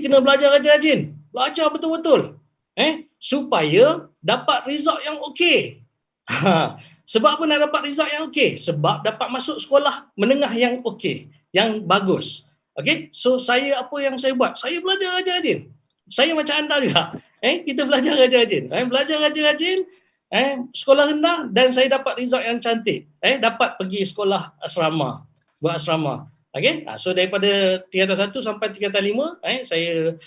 kena belajar rajin-rajin. Belajar betul-betul. Supaya dapat result yang okey. Sebab apa nak dapat result yang okey? Sebab dapat masuk sekolah menengah yang okey, yang bagus. Okey? So saya apa yang saya buat? Saya belajar rajin-rajin. Saya macam anda juga. Kita belajar rajin-rajin. Belajar rajin-rajin, sekolah rendah dan saya dapat result yang cantik. Dapat pergi sekolah asrama, buat asrama. Okey? So daripada tingkatan 1 sampai tingkatan 5, saya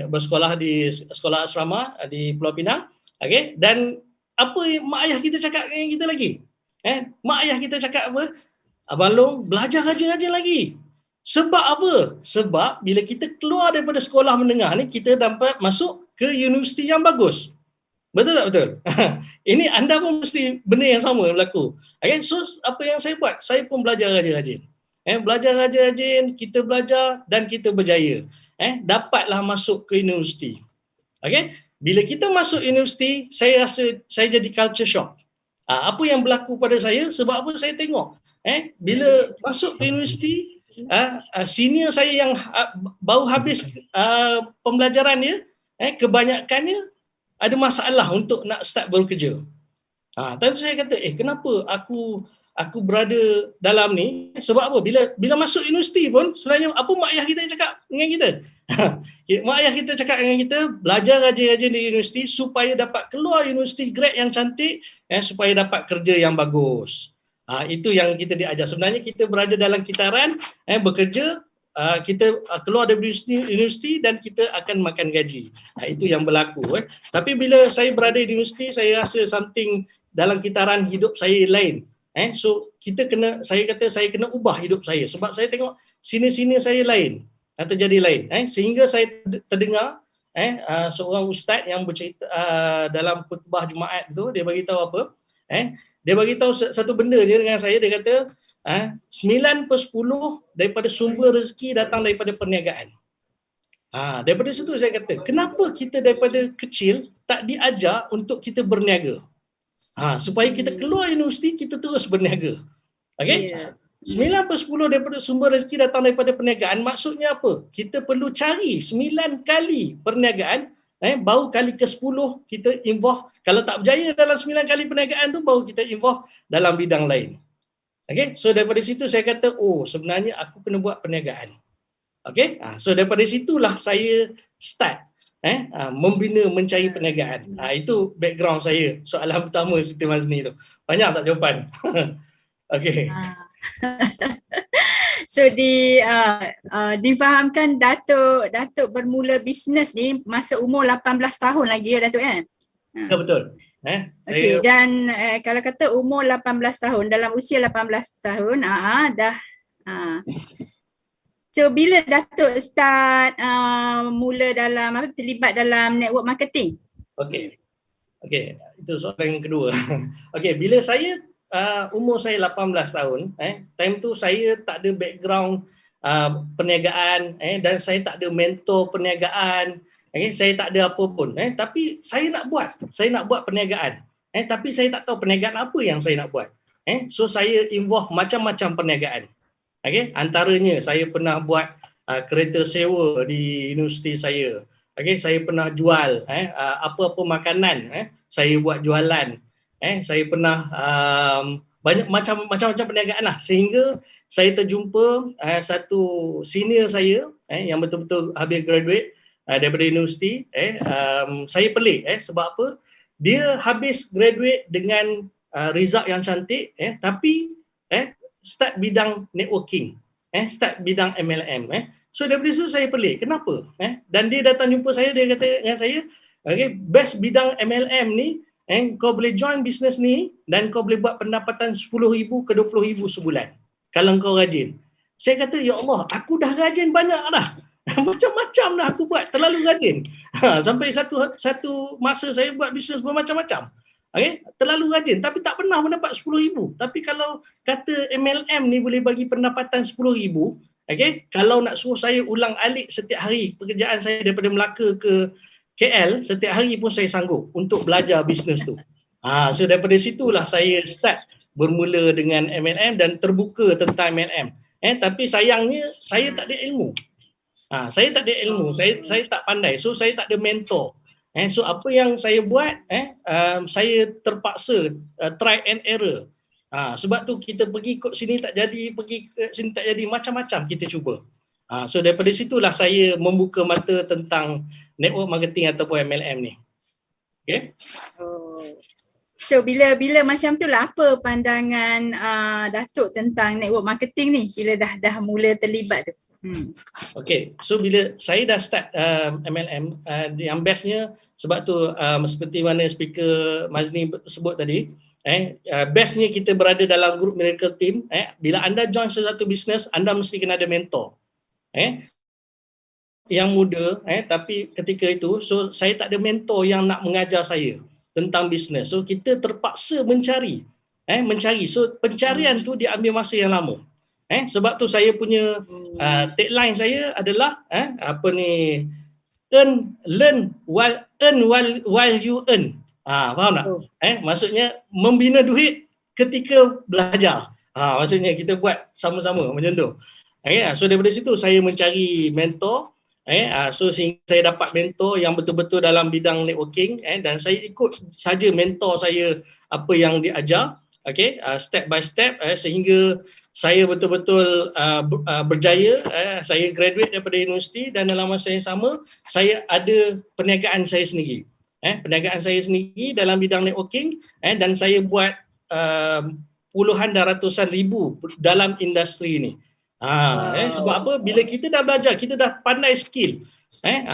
bersekolah di sekolah asrama di Pulau Pinang. Okey? Dan apa mak ayah kita cakap dengan kita lagi? Mak ayah kita cakap apa? Abang Long, belajar rajin-rajin lagi. Sebab apa? Sebab bila kita keluar daripada sekolah menengah ni, kita dapat masuk ke universiti yang bagus. Betul tak betul? Ini anda pun mesti benda yang sama berlaku. Okay? So apa yang saya buat? Saya pun belajar rajin-rajin. Belajar rajin-rajin, kita belajar dan kita berjaya. Dapatlah masuk ke universiti. Okay? Bila kita masuk universiti, saya rasa saya jadi culture shock. Apa yang berlaku pada saya? Sebab apa saya tengok? Bila masuk ke universiti, senior saya yang baru habis pembelajaran dia, kebanyakannya ada masalah untuk nak start bekerja. Tapi saya kata, kenapa aku berada dalam ni? Sebab apa? Bila masuk universiti pun sebenarnya apa mak ayah kita cakap dengan kita? Mak ayah kita cakap dengan kita, belajar rajin-rajin di universiti supaya dapat keluar universiti grade yang cantik, supaya dapat kerja yang bagus. Itu yang kita diajar. Sebenarnya kita berada dalam kitaran, bekerja, kita keluar dari universiti dan kita akan makan gaji. Itu yang berlaku. Tapi bila saya berada di universiti, saya rasa something dalam kitaran hidup saya lain. So saya kena ubah hidup saya sebab saya tengok sini-sini saya lain, terjadi lain. Sehingga saya terdengar seorang ustaz yang bercerita dalam khutbah Jumaat tu, dia bagi tahu apa? Dia bagi tahu satu benda je dengan saya. Dia kata 9/10 daripada sumber rezeki datang daripada perniagaan. Daripada situ saya kata, kenapa kita daripada kecil tak diajar untuk kita berniaga? Supaya kita keluar universiti, kita terus berniaga. Okey? 9/10 daripada sumber rezeki datang daripada perniagaan, maksudnya apa? Kita perlu cari 9 kali perniagaan, baru kali ke-10 kita involve. Kalau tak berjaya dalam 9 kali perniagaan tu, baru kita involve dalam bidang lain. Okay? So daripada situ saya kata, sebenarnya aku kena buat perniagaan. Okay? So daripada situlah saya start membina mencari perniagaan. Itu background saya. Soalan pertama Siti Mazni tu. Banyak tak jawapan? Okay. So difahamkan Datuk bermula bisnes ni masa umur 18 tahun lagi ya Datuk kan? Ya betul. Okey, dan kalau kata umur 18 tahun, dalam usia 18 tahun dah so bila Datuk start mula dalam terlibat dalam network marketing? Okey, itu soalan yang kedua. Okey, bila saya umur saya 18 tahun, time tu saya tak ada background perniagaan, dan saya tak ada mentor perniagaan, saya tak ada apa pun, tapi saya nak buat perniagaan, tapi saya tak tahu perniagaan apa yang saya nak buat. So saya involve macam-macam perniagaan. Antaranya saya pernah buat kereta sewa di universiti saya. Saya pernah jual apa-apa makanan, saya buat jualan. Saya pernah banyak macam-macam perniagaan lah, sehingga saya terjumpa satu senior saya yang betul-betul habis graduate daripada universiti. Saya pelik sebab apa? Dia habis graduate dengan result yang cantik, tapi start bidang networking, start bidang MLM. So daripada situ saya pelik, kenapa? Dan dia datang jumpa saya, dia kata dengan saya, best bidang MLM ni, kau boleh join bisnes ni dan kau boleh buat pendapatan 10,000 ke 20,000 sebulan kalau kau rajin. Saya kata, ya Allah, aku dah rajin banyak dah. Macam-macam dah aku buat, terlalu rajin. Sampai satu masa saya buat bisnes bermacam-macam. Terlalu rajin tapi tak pernah mendapat 10,000. Tapi kalau kata MLM ni boleh bagi pendapatan 10,000, kalau nak suruh saya ulang alik setiap hari pekerjaan saya daripada Melaka ke KL, setiap hari pun saya sanggup untuk belajar bisnes tu. So daripada situlah saya start bermula dengan MLM dan terbuka tentang MLM. Tapi sayangnya saya tak ada ilmu. Saya tak ada ilmu, saya tak pandai, so saya tak ada mentor. So apa yang saya buat, saya terpaksa try and error. Sebab tu kita pergi kot sini tak jadi, pergi ke sini tak jadi, macam-macam kita cuba. So daripada situlah saya membuka mata tentang network marketing ataupun MLM ni. Okay. So bila macam tu lah, apa pandangan Datuk tentang network marketing ni bila dah mula terlibat tu? Okay, so bila saya dah start MLM, yang bestnya sebab tu seperti mana speaker Mazni sebut tadi, bestnya kita berada dalam grup Miracle Team. Bila anda join sesuatu bisnes, anda mesti kena ada mentor. Yang muda, tapi ketika itu, so saya tak ada mentor yang nak mengajar saya tentang bisnes. So kita terpaksa mencari. So pencarian tu dia ambil masa yang lama. Sebab tu saya punya tagline saya adalah learn while you earn. Faham tak? Maksudnya membina duit ketika belajar. Maksudnya kita buat sama-sama macam tu. So daripada situ saya mencari mentor. So sehingga saya dapat mentor yang betul-betul dalam bidang networking, dan saya ikut saja mentor saya apa yang dia ajar, step by step, sehingga saya betul-betul berjaya. Saya graduate daripada universiti dan dalam masa yang sama saya ada perniagaan saya sendiri. Perniagaan saya sendiri dalam bidang networking, dan saya buat puluhan dan ratusan ribu dalam industri ni. Sebab apa? Bila kita dah belajar, kita dah pandai skill.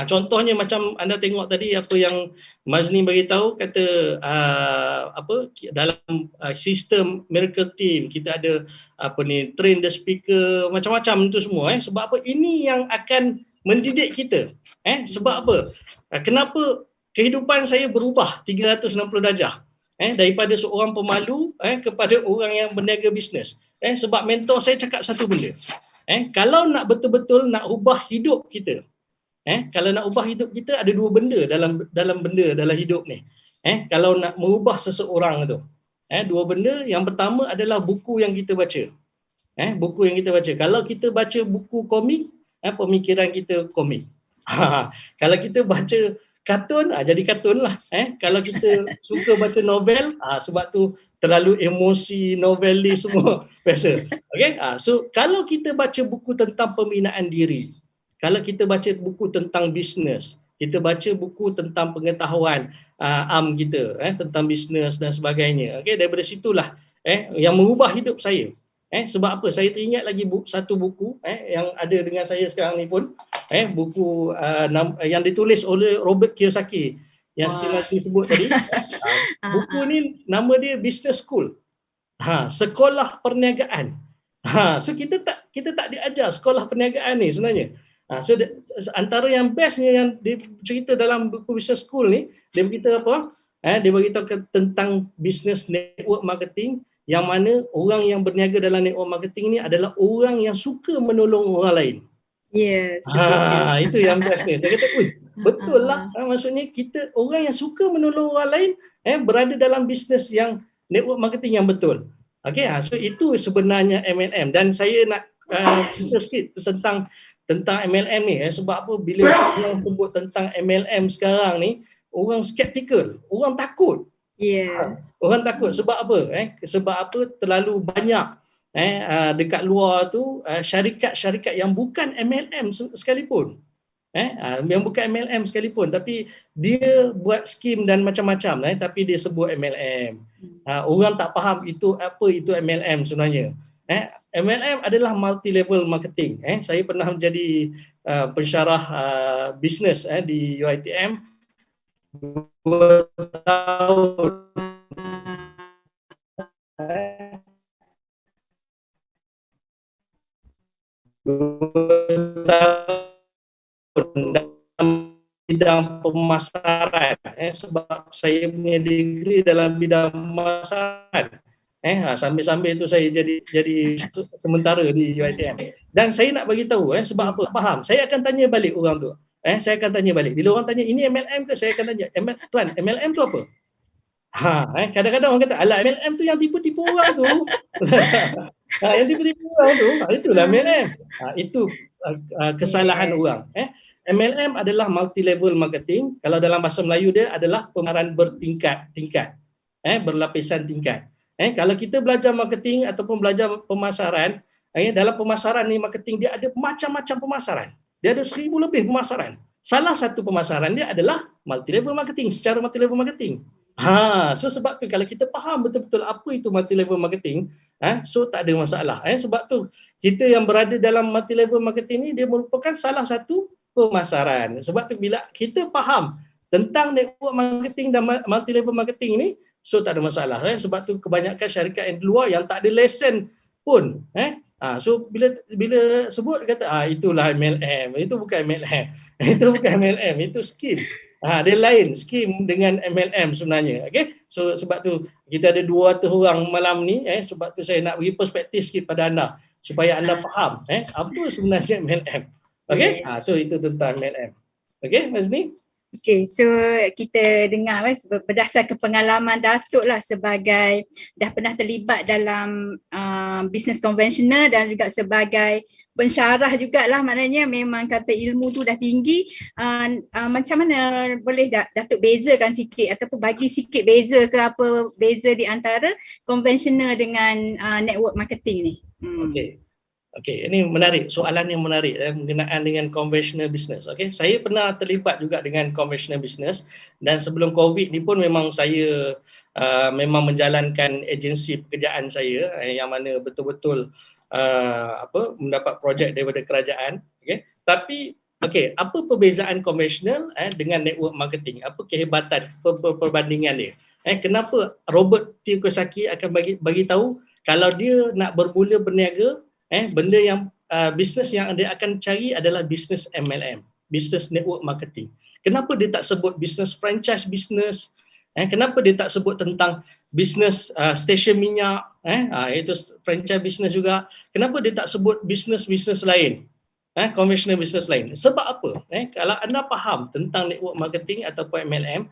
Contohnya macam anda tengok tadi apa yang Mazni bagi tahu, kata dalam sistem Miracle Team kita ada train the speaker, macam-macam itu semua. Sebab apa? Ini yang akan mendidik kita. Sebab apa? Kenapa kehidupan saya berubah 360 darjah? Daripada seorang pemalu kepada orang yang berniaga bisnes. Sebab mentor saya cakap satu benda. Kalau nak betul-betul nak ubah hidup kita, kalau nak ubah hidup kita, ada dua benda dalam hidup ni. Kalau nak mengubah seseorang tu, dua benda. Yang pertama adalah buku yang kita baca. Buku yang kita baca. Kalau kita baca buku komik, pemikiran kita komik. Kalau kita baca kartun, jadi kartun lah. Kalau kita suka baca novel, sebab tu terlalu emosi, novelis semua biasa. So kalau kita baca buku tentang pembinaan diri, kalau kita baca buku tentang bisnes, kita baca buku tentang pengetahuan kita, tentang bisnes dan sebagainya. Daripada situlah yang mengubah hidup saya. Sebab apa? Saya teringat lagi satu buku yang ada dengan saya sekarang ni pun, buku yang ditulis oleh Robert Kiyosaki yang Siti sebut tadi. Buku ni nama dia Business School. Sekolah perniagaan. So kita tak diajar sekolah perniagaan ni sebenarnya. So antara yang bestnya yang dia cerita dalam buku Business School ni, dia beritahu apa? Dia beritahu tentang business network marketing, yang mana orang yang berniaga dalam network marketing ni adalah orang yang suka menolong orang lain. Yes. Itu yang best ni. Saya kata, betul lah. Maksudnya kita orang yang suka menolong orang lain berada dalam bisnes yang network marketing yang betul. So itu sebenarnya MLM. Dan saya nak cerita sikit tentang MLM ni. Sebab apa? Bila orang sebut tentang MLM sekarang ni, orang skeptikal, orang takut. Orang takut sebab apa? Sebab apa? Terlalu banyak dekat luar tu syarikat-syarikat yang bukan MLM sekalipun. Yang bukan MLM sekalipun, tapi dia buat skim dan macam-macam, tapi dia sebut MLM. Orang tak faham itu apa itu MLM sebenarnya. MLM adalah multi level marketing. Saya pernah menjadi pensyarah bisnes di UiTM 2 tahun. Dalam bidang pemasaran, sebab saya punya degree dalam bidang pemasaran. Sambil-sambil itu saya jadi sementara di UiTM. Dan saya nak bagi tahu sebab apa? Faham. Saya akan tanya balik orang tu. Saya akan tanya balik. Bila orang tanya ini MLM ke, saya akan tanya, tuan, MLM tu apa? Kadang-kadang orang kata, alah MLM tu yang tipu-tipu orang tu. Yang tipu-tipu orang tu, itulah MLM. Itu kesalahan orang. MLM adalah multi level marketing. Kalau dalam bahasa Melayu dia adalah pemasaran bertingkat-tingkat. Berlapisan tingkat. Kalau kita belajar marketing ataupun belajar pemasaran, dalam pemasaran ni marketing dia ada macam-macam pemasaran. Dia ada 1000 lebih pemasaran. Salah satu pemasaran dia adalah multi level marketing, secara multi level marketing. So sebab tu kalau kita faham betul-betul apa itu multi level marketing, so tak ada masalah. Sebab tu kita yang berada dalam multi level marketing ni dia merupakan salah satu pemasaran. Sebab tu bila kita faham tentang network marketing dan multi level marketing ni, so tak ada masalah. Sebab tu kebanyakan syarikat yang di luar yang tak ada lesen pun, so bila sebut kata itulah MLM, itu bukan MLM. Itu bukan MLM, itu skim. Dia lain skim dengan MLM sebenarnya. Okay? So sebab tu kita ada 200 orang malam ni, sebab tu saya nak bagi perspektif sikit pada anda supaya anda faham apa sebenarnya MLM. Okay? So itu tentang MLM. Okay, Mas Ni? Okay, so kita dengar berdasarkan pengalaman Datuk lah sebagai dah pernah terlibat dalam bisnes konvensional dan juga sebagai pensyarah jugalah, maknanya memang kata ilmu tu dah tinggi. Macam mana boleh Datuk bezakan sikit ataupun bagi sikit beza ke apa beza di antara konvensional dengan network marketing ni? Okay, ini menarik, soalan yang menarik berkenaan dengan conventional business. Okay, saya pernah terlibat juga dengan conventional business dan sebelum COVID ni pun memang saya memang menjalankan agensi pekerjaan saya yang mana betul-betul mendapat projek daripada kerajaan. Okay, tapi apa perbezaan conventional dengan network marketing? Apa kehebatan perbandingan dia? Kenapa Robert Kiyosaki akan bagi tahu kalau dia nak bermula berniaga, benda yang bisnes yang dia akan cari adalah bisnes MLM, bisnes network marketing. Kenapa dia tak sebut bisnes franchise business? Kenapa dia tak sebut tentang bisnes stesen minyak? Itu franchise business juga. Kenapa dia tak sebut bisnes lain? Conventional business lain. Sebab apa? Kalau anda faham tentang network marketing ataupun MLM,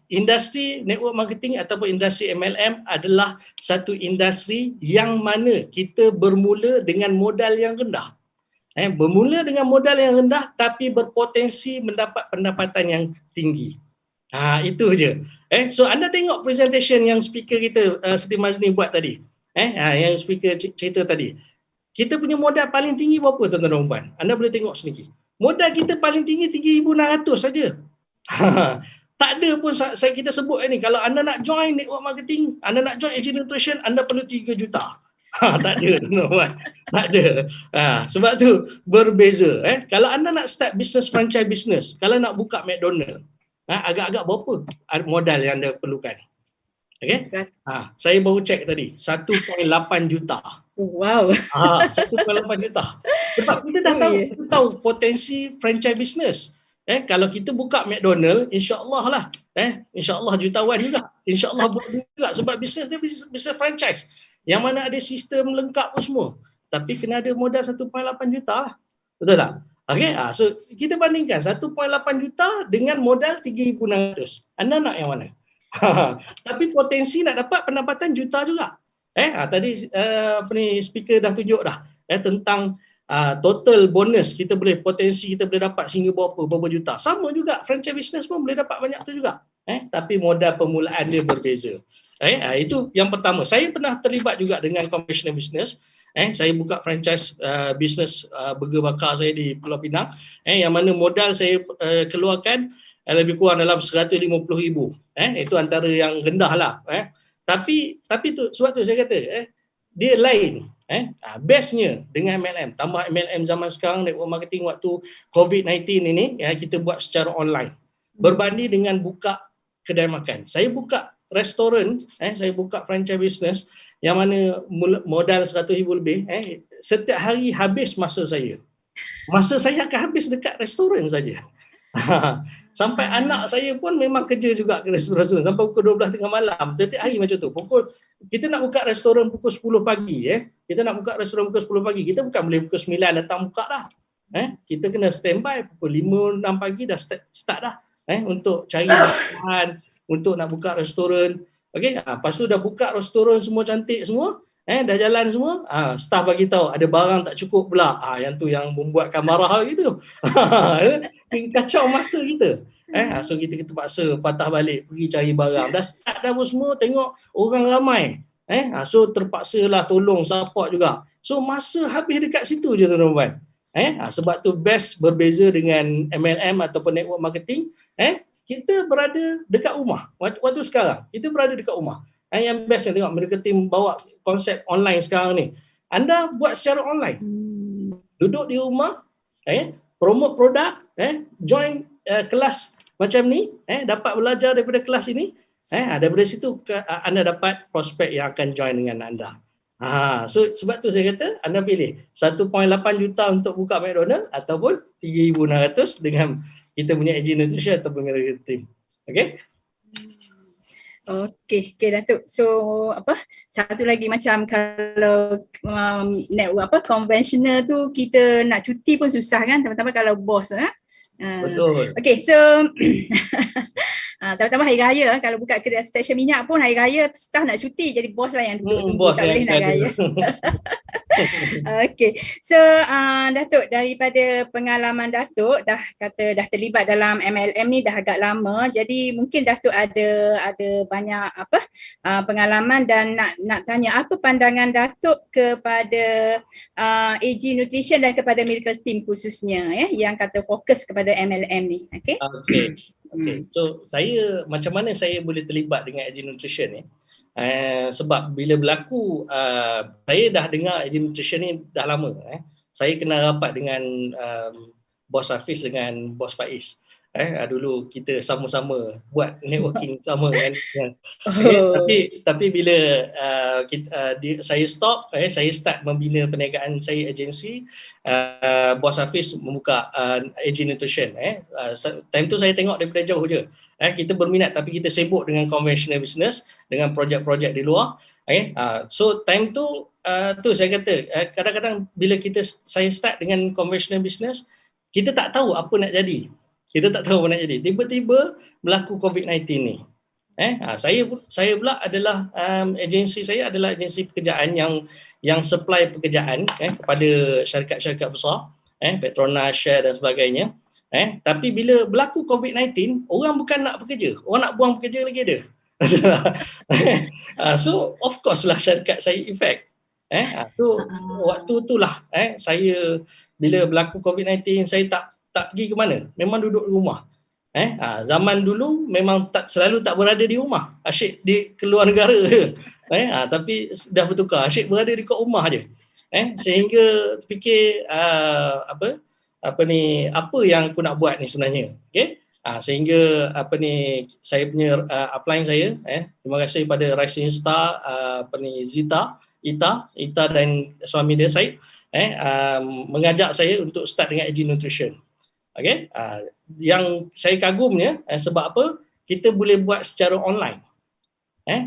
industri network marketing ataupun industri MLM adalah satu industri yang mana kita bermula dengan modal yang rendah. Bermula dengan modal yang rendah tapi berpotensi mendapat pendapatan yang tinggi. Itu je. So anda tengok presentation yang speaker kita Siti Mazni buat tadi. Yang speaker cerita tadi. Kita punya modal paling tinggi berapa tuan-tuan dan puan? Anda boleh tengok sendiri. Modal kita paling tinggi 3,600 saja. Tak ada pun kita sebut ni. Kalau anda nak join network marketing, anda nak join agent nutrition, anda perlu 3 juta. Tak ada tuan-tuan. Tak ada. Sebab tu berbeza. Kalau anda nak start business franchise business, kalau nak buka McDonald, agak-agak berapa modal yang anda perlukan? Okay? Saya baru cek tadi, 1.8 juta. Wow. 1.8 juta. Sebab kita dah tahu potensi franchise business. Kalau kita buka McDonald, insya-Allah lah. Insya-Allah jutawan juga. Insya-Allah boleh juga sebab bisnes dia bisnes franchise. Yang mana ada sistem lengkap pun semua. Tapi kena ada modal 1.8 juta lah. Betul tak? Okay, so kita bandingkan 1.8 juta dengan modal 3,600. Anda nak yang mana? Tapi potensi nak dapat pendapatan juta juga. Tadi speaker dah tunjuk dah tentang total bonus kita boleh, potensi kita boleh dapat sehingga berapa juta. Sama juga franchise business pun boleh dapat banyak tu juga. Tapi modal permulaan dia berbeza. Itu yang pertama. Saya pernah terlibat juga dengan conventional business. Saya buka franchise business burger bakar saya di Pulau Pinang, yang mana modal saya keluarkan lebih kurang dalam 150,000. Itu antara yang rendah lah. Tapi tu sebab tu saya kata dia lain. Bestnya dengan MLM, tambah MLM zaman sekarang, network marketing waktu COVID-19 ini kita buat secara online. Berbanding dengan buka kedai makan. Saya buka restoran, saya buka franchise business yang mana modal 100,000 lebih, setiap hari habis masa saya. Masa saya akan habis dekat restoran saja. Sampai anak saya pun memang kerja juga ke restoran sampai pukul 12 tengah malam. Setiap hari macam tu. Kita nak buka restoran pukul 10 pagi. Kita nak buka restoran pukul 10 pagi. Kita bukan boleh pukul 9 datang buka dah. Kita kena standby pukul 5, 6 pagi dah start dah. Untuk cari bahan, untuk nak buka restoran. Okay? Lepas tu dah buka restoran semua cantik semua. dah jalan semua, staff bagi tahu ada barang tak cukup pula. Yang tu yang membuatkan marah gitu. Kacau masa kita. So kita terpaksa patah balik pergi cari barang. Dah start dah pun semua, tengok orang ramai. So terpaksalah tolong support juga. So masa habis dekat situ je tuan-tuan. Sebab tu best berbeza dengan MLM ataupun network marketing, kita berada dekat rumah. Waktu sekarang kita berada dekat rumah. Yang best yang tengok mereka tim bawa konsep online sekarang ni. Anda buat secara online. Duduk di rumah, promote produk, join kelas macam ni, dapat belajar daripada kelas ini, daripada situ anda dapat prospek yang akan join dengan anda. So sebab tu saya kata anda pilih 1.8 juta untuk buka McDonald ataupun 3,600 dengan kita punya AG Nutrition ataupun Miracle Team. Okay? Okey, Datuk. So satu lagi macam kalau network konvensional tu kita nak cuti pun susah kan, terutama kalau bos Betul. Okey, so terutama hari raya, kalau buka kedai stesen minyak pun hari raya staff nak cuti, jadi bos lah yang duduk tunggu, tak boleh nak raya. Okey, so Datuk, daripada pengalaman Datuk dah kata dah terlibat dalam MLM ni dah agak lama, jadi mungkin Datuk ada banyak pengalaman dan nak tanya apa pandangan Datuk kepada AG Nutrition dan kepada Miracle Team khususnya yang kata fokus kepada MLM ni. Okey. Okay. So saya macam mana saya boleh terlibat dengan AG Nutrition ni? Sebab bila berlaku saya dah dengar AG Nutrition ni dah lama. Saya kenal rapat dengan Bos Hafiz dengan Bos Faiz. Dulu kita sama-sama buat networking sama kan. Tapi bila saya stop, saya start membina perniagaan saya agensi, Bos Hafiz membuka AG Nutrition. Time tu saya tengok daripada jauh je. Kita berminat tapi kita sibuk dengan conventional business, dengan projek-projek di luar. So time tu saya kata kadang-kadang bila saya start dengan conventional business, kita tak tahu apa nak jadi. Tiba-tiba berlaku COVID-19 ni. Saya pula adalah agensi saya adalah agensi pekerjaan yang supply pekerjaan kepada syarikat-syarikat besar, Petronas, Shell dan sebagainya. Tapi bila berlaku COVID-19, orang bukan nak bekerja, orang nak buang pekerja lagi ada. So of course lah syarikat saya effect. So waktu itulah saya bila berlaku COVID-19 saya tak pergi ke mana, memang duduk di rumah. Zaman dulu memang selalu tak berada di rumah, asyik di keluar negara je. Tapi dah bertukar, asyik berada dekat rumah je. Sehingga fikir apa yang aku nak buat ni sebenarnya. Okay? Sehingga saya punya upline saya, terima kasih pada Rising Star, Ita dan suami dia Syed, mengajak saya untuk start dengan AG Nutrition. Okay? Yang saya kagumnya sebab apa? Kita boleh buat secara online.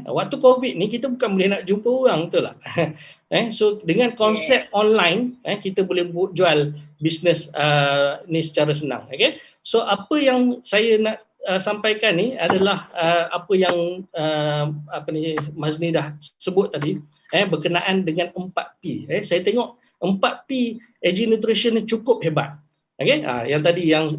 Waktu COVID ni kita bukan boleh nak jumpa orang, betul tak? So dengan konsep online kita boleh jual bisnes ni secara senang. Okay? So apa yang saya nak sampaikan ni adalah apa yang Mazni dah sebut tadi, berkenaan dengan 4P. Saya tengok 4P AG Nutrition ni cukup hebat. Okay? Yang tadi yang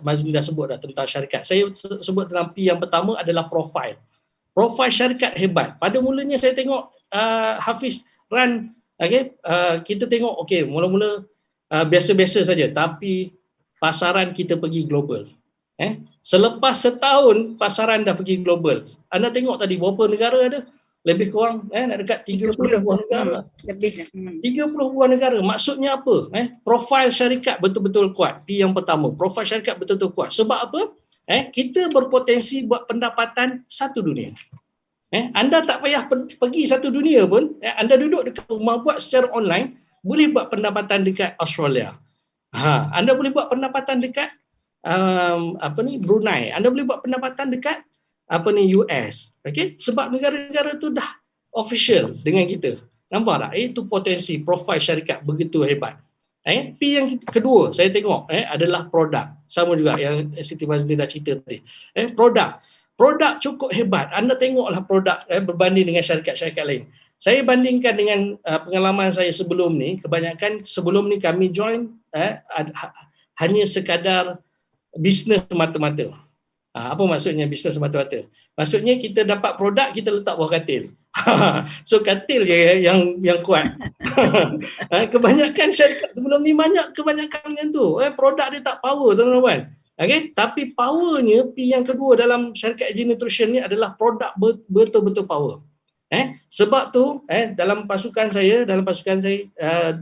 Mazni dah sebut dah tentang syarikat. Saya sebut dalam P yang pertama adalah profile. Profile syarikat hebat. Pada mulanya saya tengok Hafiz run, kita tengok mula-mula biasa-biasa saja, tapi pasaran kita pergi global. Selepas setahun pasaran dah pergi global. Anda tengok tadi berapa negara ada? Lebih kurang nak dekat 30 buah negara. Lebih 30 buah negara. Maksudnya apa? Profil syarikat betul-betul kuat. P yang pertama, profil syarikat betul-betul kuat. Sebab apa? Kita berpotensi buat pendapatan satu dunia. Anda tak payah pergi satu dunia pun, anda duduk dekat rumah buat secara online, boleh buat pendapatan dekat Australia. Anda boleh buat pendapatan dekat Brunei. Anda boleh buat pendapatan dekat US. Okay? Sebab negara-negara tu dah official dengan kita. Nampak tak? Itu potensi profil syarikat begitu hebat. P yang kedua saya tengok adalah produk. Sama juga yang Siti Mazni dah cerita tadi. Produk cukup hebat. Anda tengoklah produk berbanding dengan syarikat-syarikat lain. Saya bandingkan dengan pengalaman saya sebelum ni, kebanyakan sebelum ni kami join hanya sekadar bisnes semata-mata. Apa maksudnya bisnes semata-mata? Maksudnya kita dapat produk, kita letak bawah katil. So katil je yang kuat. Kebanyakan syarikat sebelum ni kebanyakan macam tu. Produk dia tak power, tuan-tuan. Okay? Tapi powernya, P yang kedua dalam syarikat AG Nutrition ni adalah produk betul-betul power. Sebab tu dalam pasukan saya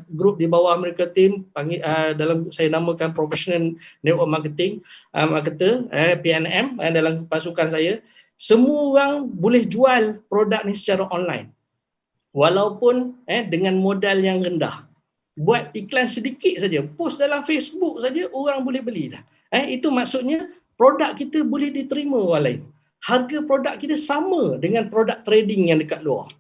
grup di bawah Miracle Team dalam saya namakan Professional Network Marketing marketer PNM dalam pasukan saya, semua orang boleh jual produk ni secara online walaupun dengan modal yang rendah. Buat iklan sedikit saja, post dalam Facebook saja orang boleh beli dah. Itu maksudnya produk kita boleh diterima orang lain. Harga produk kita sama dengan produk trading yang dekat luar.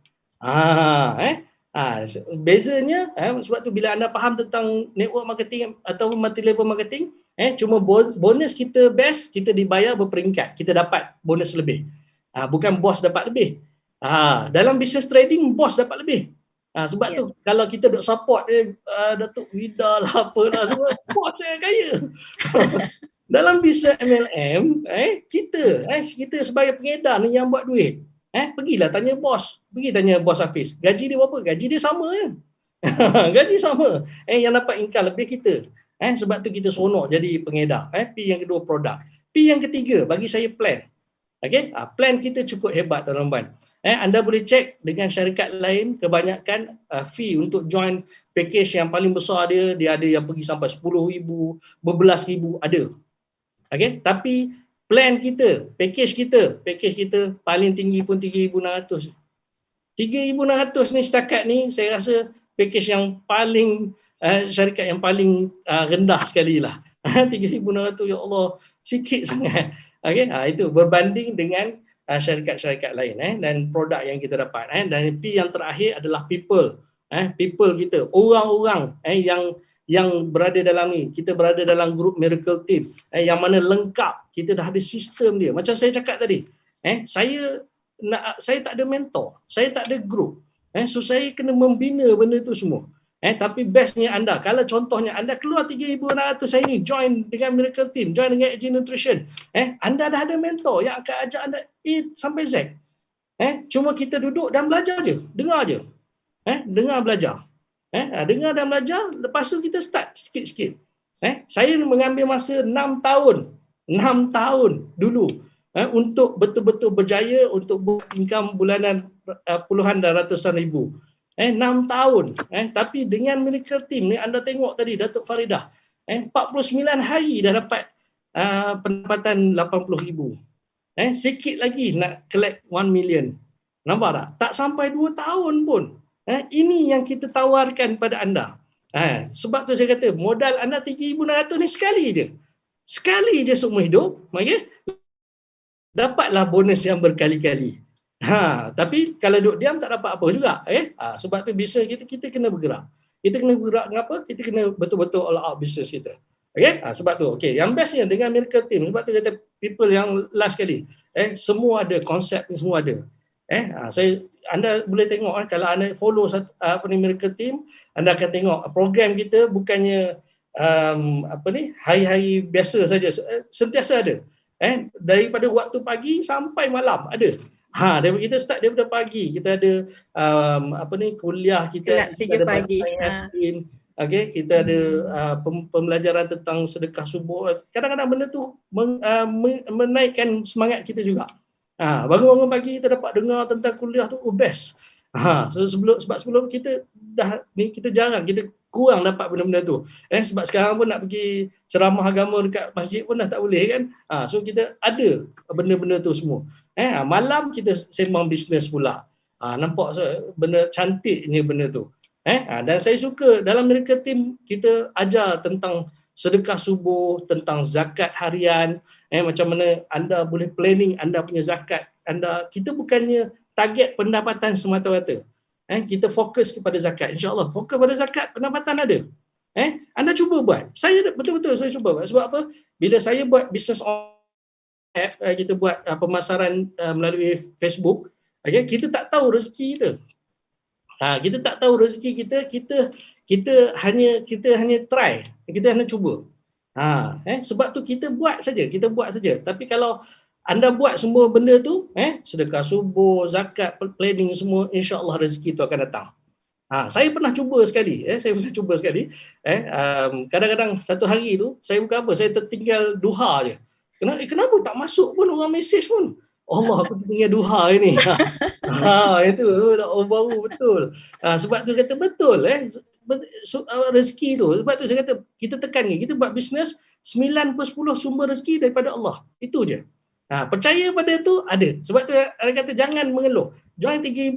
Bezanya sebab tu bila anda faham tentang network marketing atau multi level marketing, cuma bonus kita best, kita dibayar berperingkat, kita dapat bonus lebih. Bukan bos dapat lebih. Dalam business trading bos dapat lebih. Sebab tu kalau kita duk support Datuk Vida lah apalah semua, bos saya kaya. Dalam bisnes MLM, kita sebagai pengedar ni yang buat duit. Pergilah tanya bos. Pergi tanya bos Hafiz. Gaji dia berapa? Gaji dia sama kan? Gaji sama. Yang dapat income lebih kita. Sebab tu kita seronok jadi pengedar. P yang kedua produk. P yang ketiga bagi saya plan. Okay? Plan kita cukup hebat tuan-tuan. Anda boleh cek dengan syarikat lain, kebanyakan fee untuk join package yang paling besar dia ada yang pergi sampai 10,000, berbelas ribu ada. Okay? Tapi plan kita, package kita paling tinggi pun 3,600. 3,600 ni setakat ni saya rasa package yang paling syarikat yang paling rendah sekali lah. 3,600, ya Allah, sikit sangat. Okay? Itu berbanding dengan syarikat-syarikat lain dan produk yang kita dapat. Dan P yang terakhir adalah people. People kita, orang-orang yang berada dalam ni. Kita berada dalam grup Miracle Team yang mana lengkap, kita dah ada sistem dia. Macam saya cakap tadi, saya tak ada mentor, saya tak ada grup, so saya kena membina benda tu semua. Tapi bestnya anda, kalau contohnya anda keluar 3,600 saya ni, join dengan Miracle Team, join dengan AG Nutrition, anda dah ada mentor yang akan ajak anda A sampai Z. Cuma kita duduk dan belajar je, dengar je, dengar belajar. Dengar dan belajar, lepas tu kita start sikit-sikit. Saya mengambil masa 6 tahun dulu untuk betul-betul berjaya untuk buat income bulanan puluhan dan ratusan ribu. 6 tahun. Tapi dengan Miracle Team ni, anda tengok tadi Datuk Faridah, 49 hari dah dapat pendapatan 80,000. Sikit lagi nak collect 1 million. Nampak tak? Tak sampai 2 tahun pun. Ini yang kita tawarkan pada anda. Sebab tu saya kata modal anda 3,600 ni sekali je seumur hidup, okay? Dapatlah bonus yang berkali-kali. Tapi kalau duduk diam tak dapat apa juga. Sebab tu bisnes kita kena bergerak. Kita kena bergerak kenapa? Kita kena betul-betul all out bisnes kita. Okay? Sebab tu, okay. Yang bestnya dengan Miracle Team, sebab tu kata people yang last kali, semua ada, konsep ni semua ada. Anda boleh tengok kalau anda follow Miracle Team, anda akan tengok program kita bukannya hari-hari biasa saja, sentiasa ada. Daripada waktu pagi sampai malam ada. Daripada kita start daripada pagi, kita ada kuliah kita ada pagi. Okay, kita ada pembelajaran tentang sedekah subuh. Kadang-kadang benda tu menaikkan semangat kita juga. Bangun-bangun pagi kita dapat dengar tentang kuliah tu, best. Sebab sebelum kita jarang, kita kurang dapat benda-benda tu. Sebab sekarang pun nak pergi ceramah agama dekat masjid pun dah tak boleh kan. So kita ada benda-benda tu semua. Malam kita sembang bisnes pula. Nampak benda cantiknya benda tu. Dan saya suka dalam Miracle Team kita ajar tentang sedekah subuh, tentang zakat harian, macam mana anda boleh planning anda punya zakat. Kita bukannya target pendapatan semata-mata. Kita fokus kepada zakat. InsyaAllah fokus pada zakat, pendapatan ada. Anda cuba buat. Saya betul-betul saya cuba buat. Sebab apa? Bila saya buat business app, kita buat pemasaran melalui Facebook, kita tak tahu rezeki kita. Kita tak tahu rezeki kita, kita hanya try, kita hanya cuba. Sebab tu kita buat saja. Tapi kalau anda buat semua benda tu, sedekah subuh, zakat, planning semua, insya-Allah rezeki tu akan datang. Saya pernah cuba sekali, kadang-kadang satu hari tu saya bukan apa, saya tertinggal duha je. Kenapa tak masuk pun orang mesej pun. Allah, aku tertinggal duha ini. Itu orang baru betul. Sebab tu kata betul rezeki tu. Sebab tu saya kata kita tekan ni, kita buat bisnes 9/10 sumber rezeki daripada Allah. Itu je. Percaya pada tu ada. Sebab tu ada kata jangan mengeluh. Join 3,600,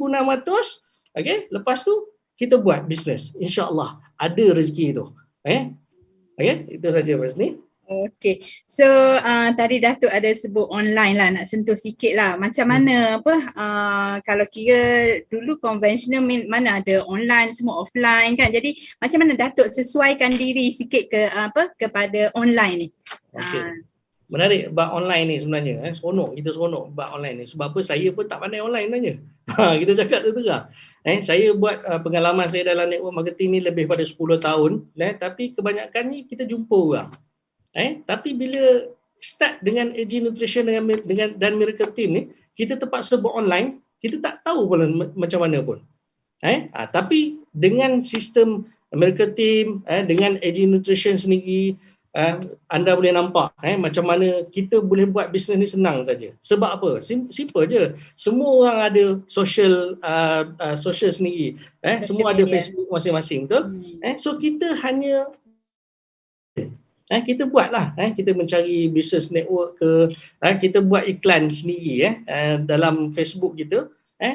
okey, lepas tu kita buat bisnes. Insya-Allah ada rezeki tu. Okey, itu saja Mas ni. Okay, so tadi Datuk ada sebut online lah, nak sentuh sikit lah macam mana kalau kira dulu konvensional mana ada online, semua offline kan, jadi macam mana Datuk sesuaikan diri sikit kepada online ni? Okay. Menarik bab online ni sebenarnya, kita seronok bab online ni. Sebab apa, saya pun tak pandai online sebenarnya. Kita cakap tu terang. Saya buat pengalaman saya dalam network marketing ni lebih pada 10 tahun, tapi kebanyakan ni kita jumpa orang. Tapi bila start dengan AG Nutrition dengan dan Miracle Team ni, kita terpaksa buat online, kita tak tahu pun macam mana pun. Tapi dengan sistem Miracle Team, dengan AG Nutrition sendiri, anda boleh nampak macam mana kita boleh buat bisnes ni senang saja. Sebab apa? Simple je. Semua orang ada social sendiri. Semua ada Facebook masing-masing, betul? So kita hanya kita buatlah, kita mencari business network ke, kita buat iklan sendiri dalam Facebook kita,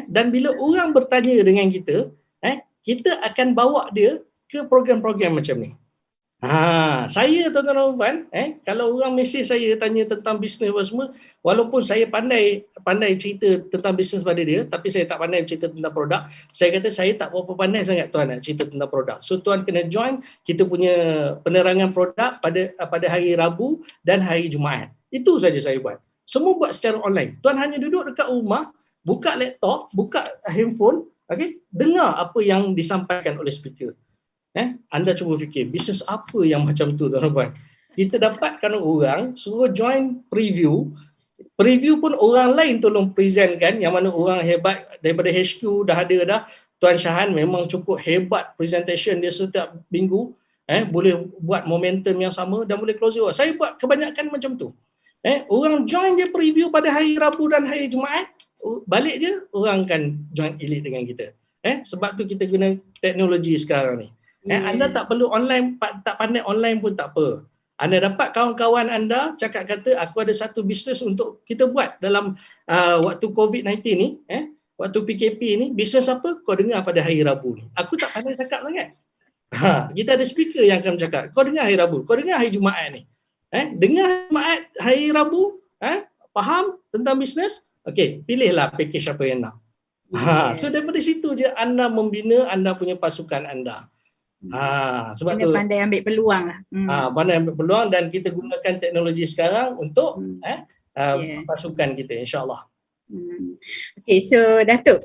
dan bila orang bertanya dengan kita, kita akan bawa dia ke program-program macam ni. Saya tuan-tuan dan puan, kalau orang mesej saya tanya tentang bisnes apa semua, walaupun saya pandai cerita tentang bisnes pada dia, tapi saya tak pandai cerita tentang produk. Saya kata saya tak berapa pandai sangat tuan nak cerita tentang produk. So tuan kena join kita punya penerangan produk pada hari Rabu dan hari Jumaat. Itu saja saya buat. Semua buat secara online. Tuan hanya duduk dekat rumah, buka laptop, buka handphone, dengar apa yang disampaikan oleh speaker. Anda cuba fikir, bisnes apa yang macam tu tuan-tuan. Kita dapatkan orang suruh join preview pun orang lain tolong presentkan, yang mana orang hebat daripada HQ dah ada dah. Tuan Syahan memang cukup hebat presentation dia setiap minggu, boleh buat momentum yang sama dan boleh close orang. Saya buat kebanyakan macam tu. Orang join je preview pada hari Rabu dan hari Jumaat, balik je orang akan join elite dengan kita. Sebab tu kita guna teknologi sekarang ni. Anda tak perlu online, tak pandai online pun tak apa. Anda dapat kawan-kawan anda cakap kata aku ada satu bisnes untuk kita buat dalam waktu COVID-19 ni, waktu PKP ni, bisnes apa? Kau dengar pada hari Rabu ni. Aku tak pandai cakap sangat. Kita ada speaker yang akan cakap, kau dengar hari Rabu, kau dengar hari Jumaat ni. Dengar Jumaat, hari Rabu, faham tentang bisnes? Okey, pilihlah package apa yang nak. So daripada situ je anda membina anda punya pasukan anda. Sebab kena tu pandai ambil peluang lah. Pandai ambil peluang dan kita gunakan teknologi sekarang untuk pasukan kita, insya-Allah. Okay, so Datuk,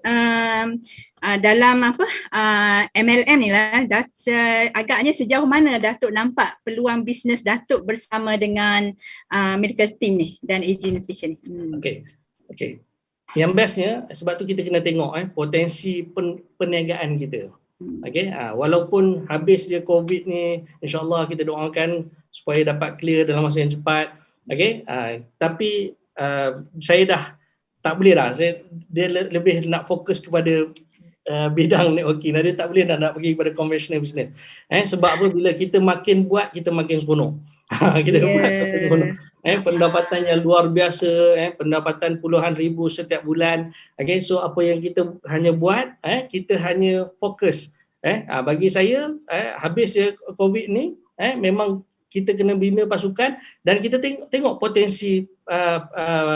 dalam MLM ni lah, agaknya sejauh mana Datuk nampak peluang bisnes Datuk bersama dengan Medical Team ni dan AG Nutrition ni? Okay. Yang bestnya, sebab tu kita kena tengok potensi perniagaan kita. Walaupun habis dia COVID ni, insya-Allah kita doakan supaya dapat clear dalam masa yang cepat. Tapi saya dah tak boleh dah. Dia lebih nak fokus kepada bidang networking. Dia tak boleh nak pergi kepada conventional business. Sebab apa, bila kita makin buat, kita makin seronok. Kita buat makin seronok. Pendapatan yang luar biasa, pendapatan puluhan ribu setiap bulan. So apa yang kita hanya buat, kita hanya fokus. Bagi saya, habis COVID ni, memang kita kena bina pasukan dan kita tengok potensi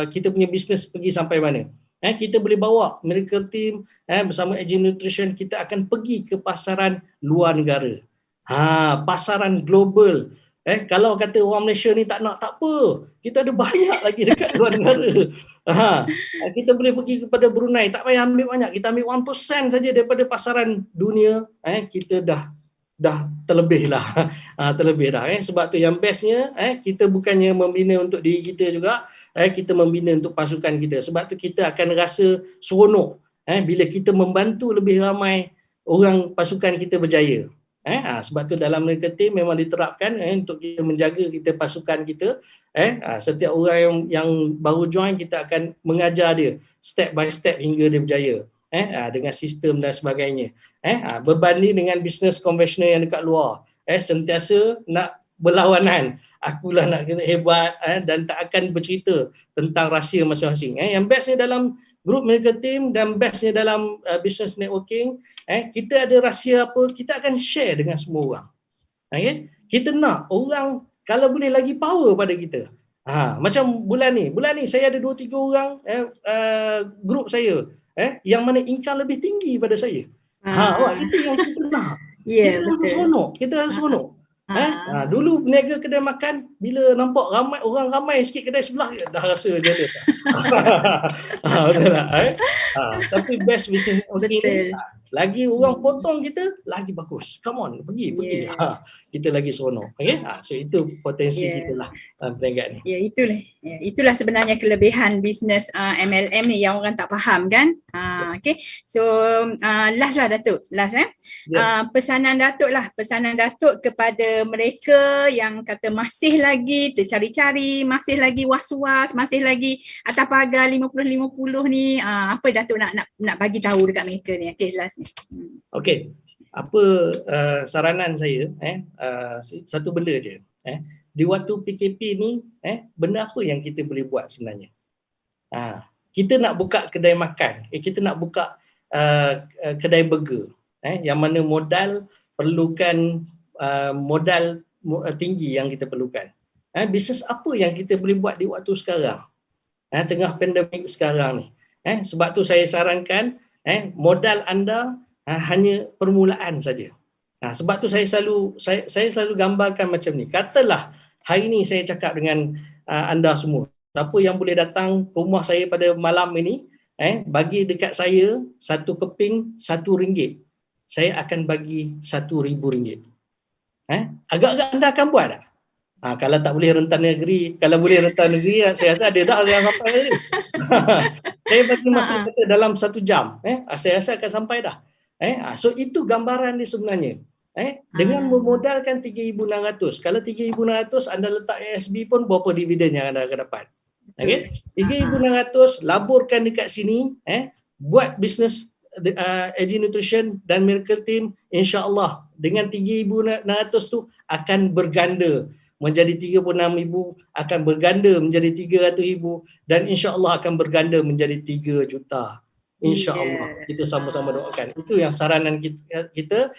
kita punya bisnes pergi sampai mana. Kita boleh bawa Miracle Team bersama AG Nutrition, kita akan pergi ke pasaran luar negara. Pasaran global. Kalau kata orang Malaysia ni tak nak, tak apa. Kita ada banyak lagi dekat luar negara. Kita boleh pergi kepada Brunei, tak payah ambil banyak. Kita ambil 1% saja daripada pasaran dunia. Kita dah terlebih lah. Terlebih dah. Sebab tu yang bestnya, kita bukannya membina untuk diri kita juga, kita membina untuk pasukan kita. Sebab tu kita akan rasa seronok bila kita membantu lebih ramai orang pasukan kita berjaya. Sebab tu dalam marketing memang diterapkan untuk kita menjaga kita pasukan kita. Setiap orang yang baru join, kita akan mengajar dia step by step hingga dia berjaya. Dengan sistem dan sebagainya. Berbanding dengan bisnes konvensional yang dekat luar, sentiasa nak berlawanan, akulah nak kena hebat, dan tak akan bercerita tentang rahsia masing-masing. Yang bestnya dalam group marketing dan bestnya dalam business networking, kita ada rahsia apa, kita akan share dengan semua orang. Kita nak orang kalau boleh lagi power pada kita. Macam bulan ni saya ada 2-3 orang group saya yang mana income lebih tinggi pada saya. Itu yang kita nak. Kita rasa seronok. Dulu berniaga kedai makan, bila nampak orang ramai sikit kedai sebelah, dah rasa jealous. Betul tak? Tapi best business networking, lagi orang potong kita, lagi bagus. Come on, pergi. Kita lagi seronok. So itu potensi kita lah dalam perniagaan ni. Itulah sebenarnya kelebihan bisnes MLM ni yang orang tak faham kan. So last lah Datuk. Pesanan Datuk kepada mereka yang kata masih lagi tercari-cari, masih lagi was-was, masih lagi atas pagar 50-50 ni, apa Datuk nak bagi tahu dekat mereka ni? Last ni. Apa saranan saya, satu benda je. Di waktu PKP ni, benda apa yang kita boleh buat sebenarnya? Kita nak buka kedai makan, kita nak buka kedai burger, yang mana modal perlukan modal tinggi yang kita perlukan. Bisnes apa yang kita boleh buat di waktu sekarang, tengah pandemik sekarang ni? Sebab tu saya sarankan, modal anda hanya permulaan saja. Sebab tu saya selalu gambarkan macam ni. Katalah hari ni saya cakap dengan anda semua, siapa yang boleh datang ke rumah saya pada malam ini, bagi dekat saya satu keping RM1, saya akan bagi RM1,000. Agak-agak anda akan buat tak? Kalau tak boleh rentan negeri, saya rasa ada dah yang sampai tadi. Saya bagi masa kata dalam 1 jam, saya rasa akan sampai dah. So itu gambaran dia sebenarnya. Dengan memodalkan 3,600. Kalau 3,600 anda letak ASB pun, berapa dividen yang anda akan dapat? 3,600 laburkan dekat sini, buat bisnes AG Nutrition dan Miracle Team, insya-Allah dengan 3,600 tu akan berganda menjadi 36,000, akan berganda menjadi 300,000, dan insya-Allah akan berganda menjadi 3 juta. InsyaAllah. Kita sama-sama doakan. Itu yang saranan kita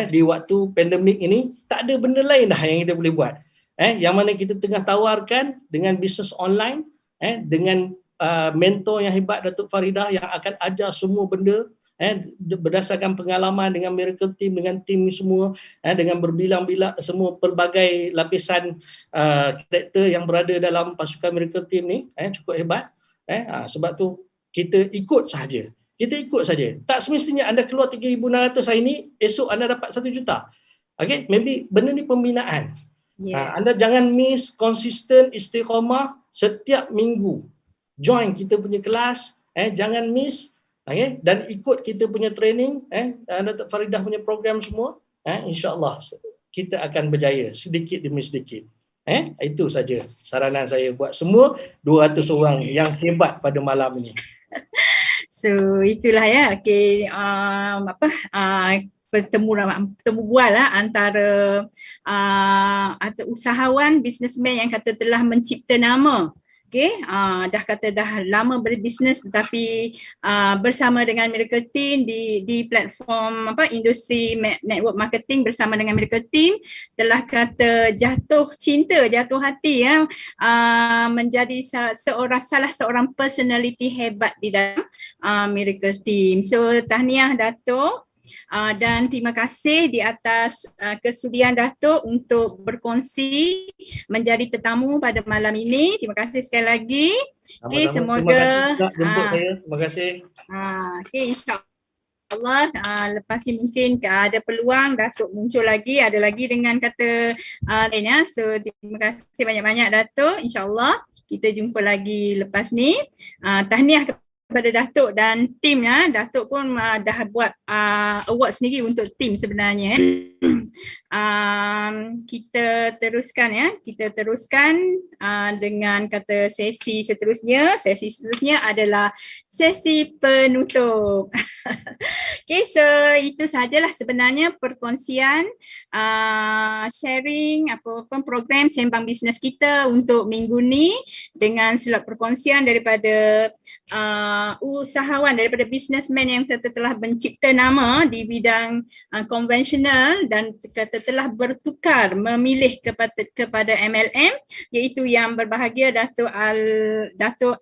di waktu pandemik ini. Tak ada benda lain dah yang kita boleh buat. Yang mana kita tengah tawarkan dengan bisnes online, dengan mentor yang hebat Datuk Faridah yang akan ajar semua benda, berdasarkan pengalaman dengan Miracle Team, dengan tim semua, dengan berbilang-bilang semua pelbagai lapisan karakter yang berada dalam pasukan Miracle Team ni, cukup hebat. Sebab tu kita ikut saja. Tak semestinya anda keluar 3,600 hari ni, esok anda dapat 1 juta. Maybe benda ni pembinaan. Anda jangan miss, konsisten, istiqamah setiap minggu. Join kita punya kelas, jangan miss, dan ikut kita punya training, Datuk Faridah punya program semua, insya-Allah kita akan berjaya sedikit demi sedikit. Itu saja saranan saya buat semua 200 orang yang hebat pada malam ini. So itulah ya, bertemu bual lah antara usahawan, businessman yang kata telah mencipta nama. Dah lama berbisnes, tetapi bersama dengan Miracle Team di platform industri network marketing bersama dengan Miracle Team, telah kata jatuh hati menjadi salah seorang personality hebat di dalam Miracle Team. So tahniah Datuk. Dan terima kasih di atas kesudian Datuk untuk berkongsi menjadi tetamu pada malam ini. Terima kasih sekali lagi. Okay, Sama-sama. semoga Terima kasih juga jemput saya. Terima kasih. okay, insya-Allah lepas ni mungkin ada peluang Datuk muncul lagi, ada lagi dengan kata lainnya. So terima kasih banyak-banyak Datuk. Insya-Allah kita jumpa lagi lepas ni. Tahniah kepada Datuk dan tim ya. Datuk pun dah buat award sendiri untuk tim sebenarnya. Kita teruskan ya. Kita teruskan dengan kata sesi seterusnya. Sesi seterusnya adalah sesi penutup. Okay, so itu sahajalah sebenarnya perkongsian sharing apa program sembang bisnes kita untuk minggu ni dengan slot perkongsian daripada usahawan, daripada businessman yang telah mencipta nama di bidang konvensional dan telah bertukar memilih kepada MLM, iaitu yang berbahagia Datuk